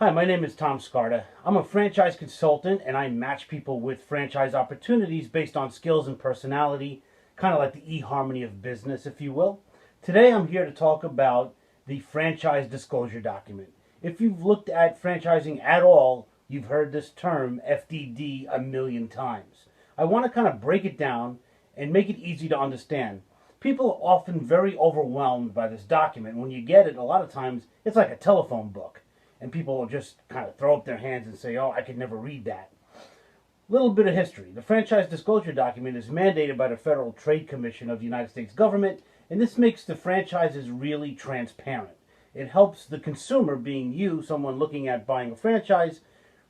Hi, my name is Tom Scarda. I'm a franchise consultant and I match people with franchise opportunities based on skills and personality, kind of like the eHarmony of business, if you will. Today I'm here to talk about the franchise disclosure document. If you've looked at franchising at all, you've heard this term FDD a million times. I want to kind of break it down and make it easy to understand. People are often very overwhelmed by this document. When you get it, a lot of times it's like a telephone book. And people will just kind of throw up their hands and say, oh, I could never read that. Little bit of history. The franchise disclosure document is mandated by the Federal Trade Commission of the United States government, and this makes the franchises really transparent. It helps the consumer, being you, someone looking at buying a franchise,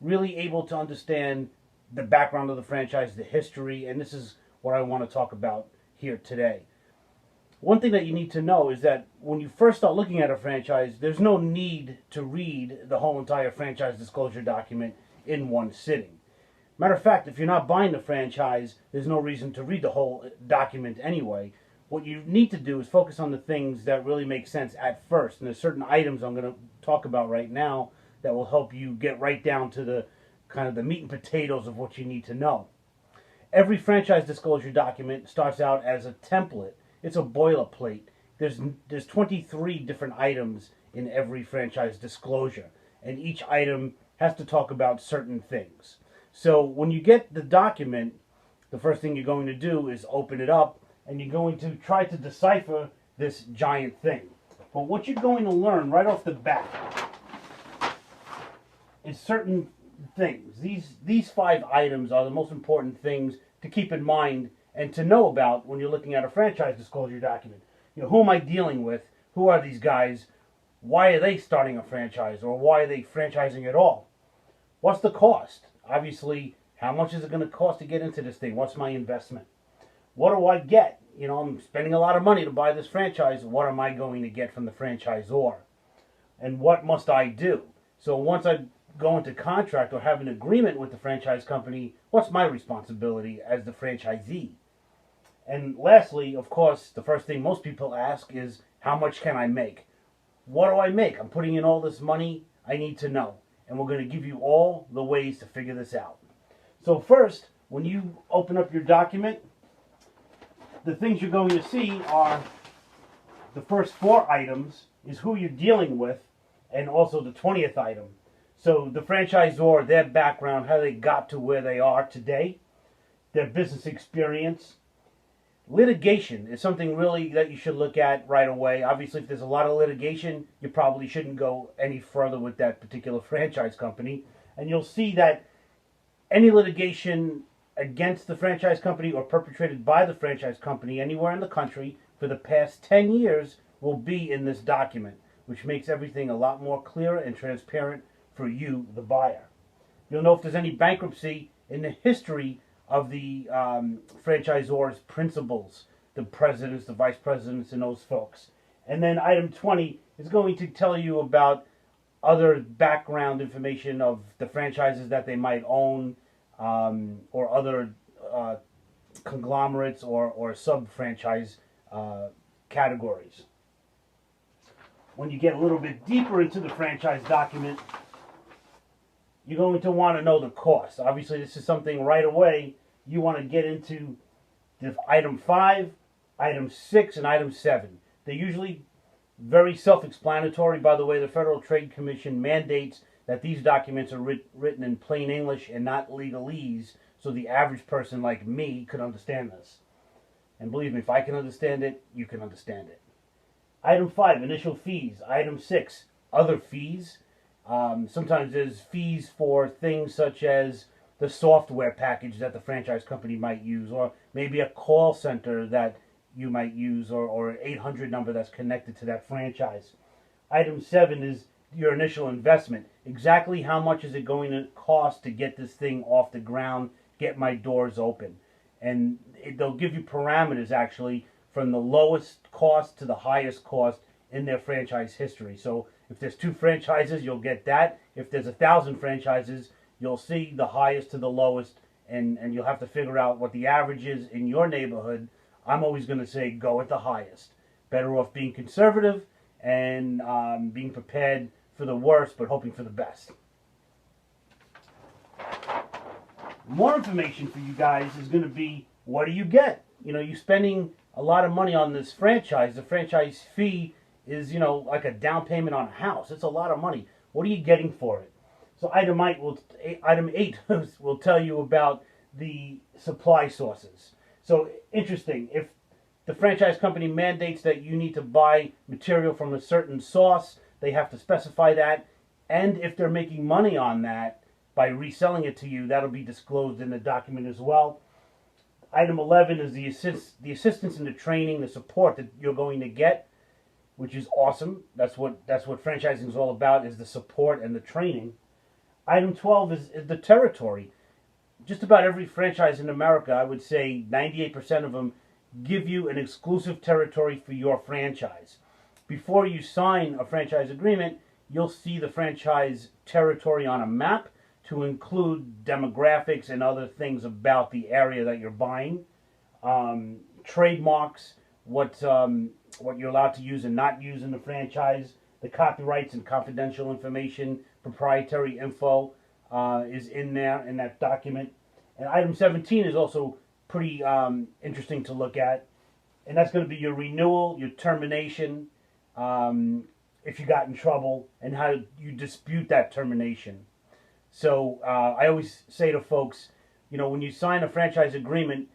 really able to understand the background of the franchise, the history, and this is what I want to talk about here today. One thing that you need to know is that when you first start looking at a franchise, there's no need to read the whole entire franchise disclosure document in one sitting. Matter of fact, if you're not buying the franchise, there's no reason to read the whole document anyway. What you need to do is focus on the things that really make sense at first. And there's certain items I'm going to talk about right now that will help you get right down to the kind of the meat and potatoes of what you need to know. Every franchise disclosure document starts out as a template. It's a boilerplate. There's 23 different items in every franchise disclosure, and each item has to talk about certain things. So when you get the document, the first thing you're going to do is open it up, and you're going to try to decipher this giant thing. But what you're going to learn right off the bat is certain things. These 5 items are the most important things to keep in mind and to know about when you're looking at a franchise disclosure document. You know, who am I dealing with? Who are these guys? Why are they starting a franchise? Or why are they franchising at all? What's the cost? Obviously, how much is it going to cost to get into this thing? What's my investment? What do I get? You know, I'm spending a lot of money to buy this franchise. What am I going to get from the franchisor? And what must I do? So once I go into contract or have an agreement with the franchise company, what's my responsibility as the franchisee? And lastly, of course, the first thing most people ask is, how much can I make? What do I make? I'm putting in all this money. I need to know. And we're going to give you all the ways to figure this out. So first, when you open up your document, the things you're going to see are the first 4 items is who you're dealing with, and also the 20th item. So the franchisor, their background, how they got to where they are today, their business experience. Litigation is something really that you should look at right away. Obviously, if there's a lot of litigation, you probably shouldn't go any further with that particular franchise company. And you'll see that any litigation against the franchise company or perpetrated by the franchise company anywhere in the country for the past 10 years will be in this document, which makes everything a lot more clear and transparent for you, the buyer. You'll know if there's any bankruptcy in the history of the franchisor's principals, the presidents, the vice presidents, and those folks. And then item 20 is going to tell you about other background information of the franchises that they might own, or other conglomerates or sub-franchise categories. When you get a little bit deeper into the franchise document, you're going to want to know the cost. Obviously, this is something right away you want to get into the item 5, item 6, and item 7. They're usually very self-explanatory. By the way, the Federal Trade Commission mandates that these documents are written in plain English and not legalese, so the average person like me could understand this. And believe me, if I can understand it, you can understand it. Item 5, initial fees. Item 6, other fees. Sometimes there's fees for things such as the software package that the franchise company might use, or maybe a call center that you might use, or an 800 number that's connected to that franchise. Item 7 is your initial investment. Exactly how much is it going to cost to get this thing off the ground, get my doors open? And they'll give you parameters actually from the lowest cost to the highest cost in their franchise history. So if there's 2 franchises, you'll get that. If there's 1,000 franchises, you'll see the highest to the lowest, and you'll have to figure out what the average is in your neighborhood. I'm always going to say go at the highest. Better off being conservative and being prepared for the worst, but hoping for the best. More information for you guys is going to be, what do you get? You know, you're spending a lot of money on this franchise. The franchise fee is, you know, like a down payment on a house. It's a lot of money. What are you getting for it? So item 8 will tell you about the supply sources. So interesting, if the franchise company mandates that you need to buy material from a certain source, they have to specify that. And if they're making money on that by reselling it to you, that'll be disclosed in the document as well. Item 11 is the assistance in the training, the support that you're going to get, which is awesome. That's what franchising is all about, is the support and the training. Item 12 is the territory. Just about every franchise in America, I would say 98% of them, give you an exclusive territory for your franchise. Before you sign a franchise agreement, you'll see the franchise territory on a map to include demographics and other things about the area that you're buying, trademarks, what you're allowed to use and not use in the franchise, the copyrights and confidential information, proprietary info is in there in that document. And item 17 is also pretty interesting to look at, and that's going to be your renewal, your termination, if you got in trouble, and how you dispute that termination. So I always say to folks, you know, when you sign a franchise agreement,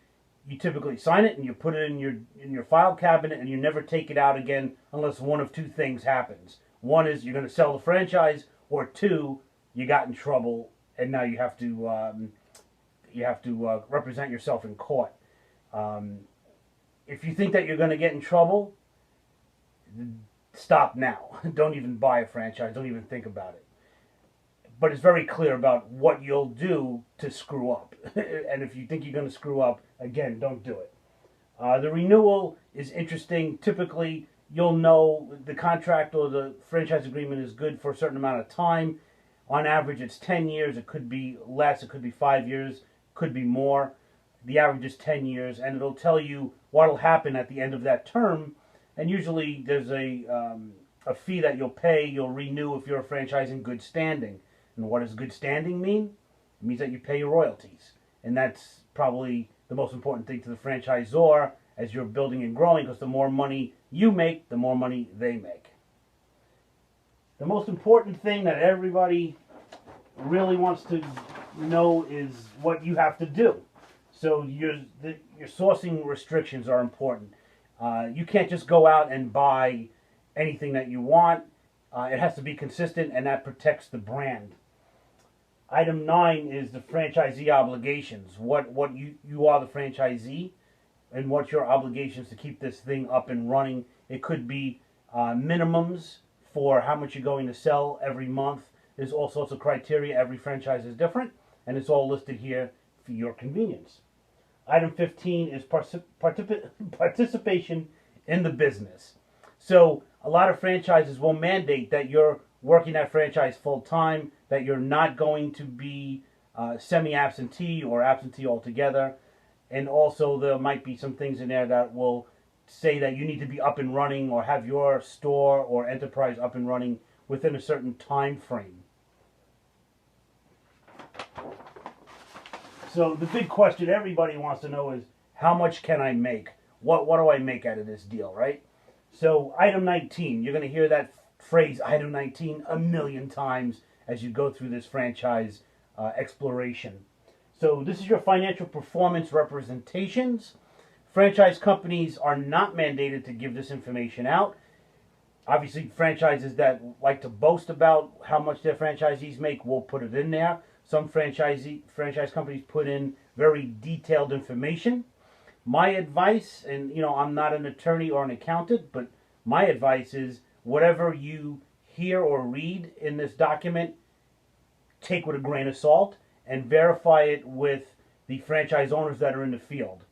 you typically sign it and you put it in your file cabinet, and you never take it out again unless one of two things happens. One is you're going to sell the franchise, or two, you got in trouble and now you have to represent yourself in court. If you think that you're going to get in trouble, stop now. Don't even buy a franchise. Don't even think about it. But it's very clear about what you'll do to screw up. And if you think you're going to screw up, again, don't do it. The renewal is interesting. Typically, you'll know the contract or the franchise agreement is good for a certain amount of time. On average, it's 10 years. It could be less. It could be 5 years. Could be more. The average is 10 years, and it'll tell you what will happen at the end of that term. And usually there's a fee that you'll pay. You'll renew if you're a franchise in good standing. And what does good standing mean? It means that you pay your royalties. And that's probably the most important thing to the franchisor as you're building and growing, because the more money you make, the more money they make. The most important thing that everybody really wants to know is what you have to do. So your sourcing restrictions are important. You can't just go out and buy anything that you want. It has to be consistent, and that protects the brand. Item 9 is the franchisee obligations. What you are the franchisee, and what's your obligations to keep this thing up and running. It could be minimums for how much you're going to sell every month. There's all sorts of criteria. Every franchise is different, and it's all listed here for your convenience. Item 15 is participation in the business. So a lot of franchises will mandate that you're working that franchise full-time, that you're not going to be semi-absentee or absentee altogether. And also there might be some things in there that will say that you need to be up and running or have your store or enterprise up and running within a certain time frame. So the big question everybody wants to know is, how much can I make? What do I make out of this deal, right? So item 19, you're going to hear that phrase item 19 a million times as you go through this franchise exploration. So this is your financial performance representations. Franchise companies are not mandated to give this information out. Obviously, franchises that like to boast about how much their franchisees make will put it in there. Some franchise companies put in very detailed information. My advice, and you know, I'm not an attorney or an accountant, but my advice is whatever you hear or read in this document, take with a grain of salt and verify it with the franchise owners that are in the field.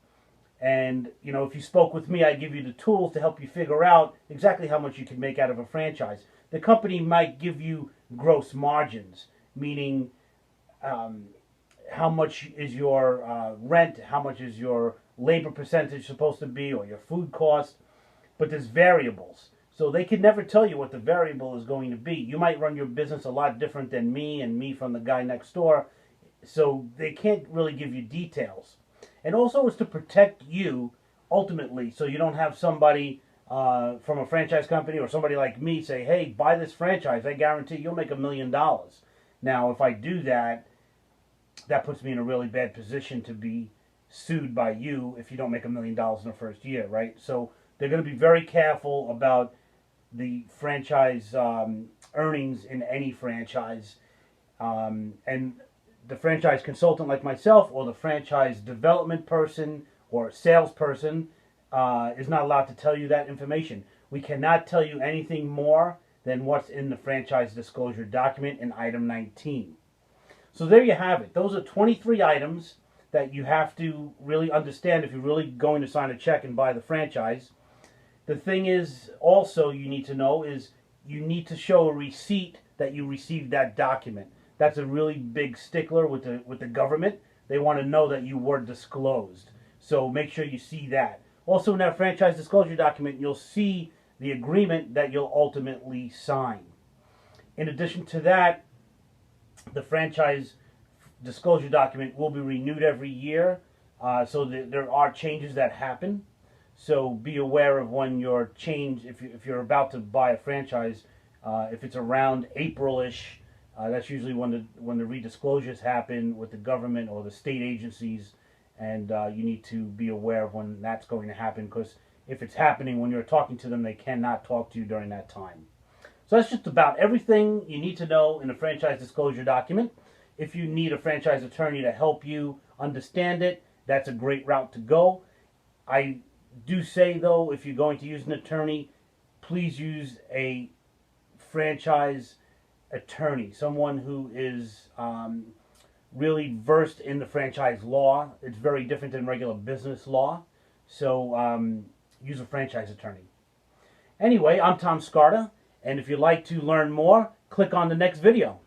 And, you know, if you spoke with me, I give you the tools to help you figure out exactly how much you can make out of a franchise. The company might give you gross margins, meaning how much is your rent, how much is your labor percentage supposed to be, or your food cost, but there's variables. So they can never tell you what the variable is going to be. You might run your business a lot different than me and me from the guy next door. So they can't really give you details. And also it's to protect you ultimately, so you don't have somebody from a franchise company or somebody like me say, hey, buy this franchise, I guarantee you'll make $1 million. Now, if I do that, that puts me in a really bad position to be sued by you if you don't make $1 million in the first year, right? So they're going to be very careful about the franchise earnings in any franchise. And the franchise consultant like myself or the franchise development person or salesperson is not allowed to tell you that information. We cannot tell you anything more than what's in the franchise disclosure document in item 19. So there you have it. Those are 23 items that you have to really understand if you're really going to sign a check and buy the franchise. The thing is also you need to know is you need to show a receipt that you received that document. That's a really big stickler with the government. They want to know that you were disclosed. So make sure you see that. Also in that franchise disclosure document, you'll see the agreement that you'll ultimately sign. In addition to that, the franchise disclosure document will be renewed every year. So there are changes that happen. So be aware of when your change, if you're about to buy a franchise, if it's around April-ish, that's usually when the redisclosures happen with the government or the state agencies, and you need to be aware of when that's going to happen, because if it's happening when you're talking to them, they cannot talk to you during that time. So that's just about everything you need to know in a franchise disclosure document. If you need a franchise attorney to help you understand it, that's a great route to go. I do say, though, if you're going to use an attorney, please use a franchise attorney, someone who is really versed in the franchise law. It's very different than regular business law. So use a franchise attorney. Anyway, I'm Tom Scarda, and if you'd like to learn more, click on the next video.